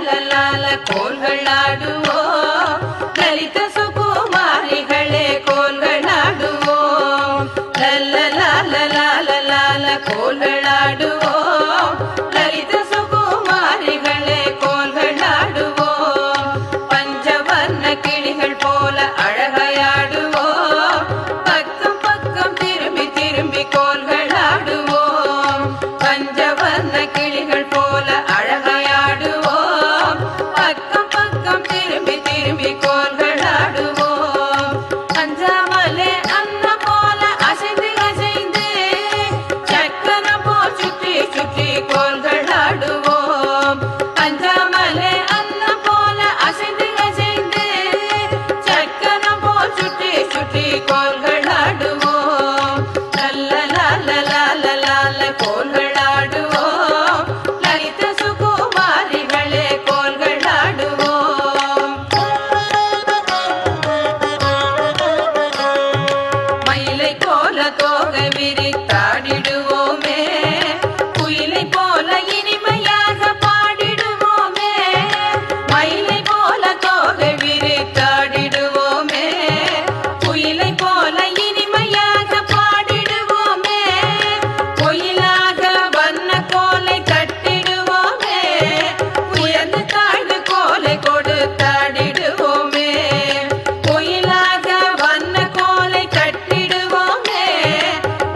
லால கோல்கள் ஆடுவோம் லலித சுகுமாரிகளே கோல்கள் ஆடுவோம் லால கோல்கள் ஆடுவோம் லலித சுகுமாரிகளே கோல்கள் ஆடுவோம் பஞ்சவர்ண கிளிகள் போல அழகையாடுவோம் பக்கம் பக்கம் திரும்பி திரும்பி கோல்கள் ஆடுவோம் பஞ்சவர்ண கிளிகள் போல அழகையாடுவோம் பக்கம் பக்கம் திரும்பி திரும்பி கோல்கள் ஆடுவோம் அஞ்சாமலே அன்னம் போல அசைந்து அசைந்து சக்கரம் போல் சுற்றி சுற்றி கோல்கள் ஆடுவோம் அஞ்சாமலே அன்னம் போல அசைந்து அசைந்து சக்கரம் போல் சுற்றி சுற்றி கோல்கள் ஆடுவோம் லால கோல்கள் ஆடுவோம் லலித சுகுமாரிகளே கோல்கள் ஆடுவோம் மயிலை போல தோகை விரித்தாடிடுவோமே குயிலை போல இனிமையாக பாடிடுவோமே மயிலை போல தோகை விரித்தாடிடுவோமே குயிலை போல இனிமையாக பாடிடுவோமே கோயிலாக வண்ண கோலை கட்டிடுவோமே உயர்ந்து தாழ்ந்து கோலை கொடுத்தாடிடுவோமே கோயிலாக வண்ண கோலை கட்டிடுவோமே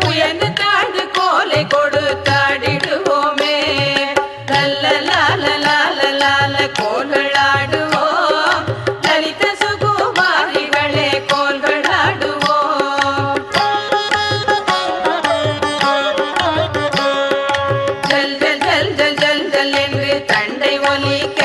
உயர்ந்து தாழ்ந்து கோலை கொடுத்தாடிடுவோமே லால கோல்கள் ஆடுவோம் லலித சுகுமாரிகளே கோல்கள் ஆடுவோம் ஜல் ஜல் ஜல் ஜல் ஜல் ஜல் என்று தண்டை ஒலிக்க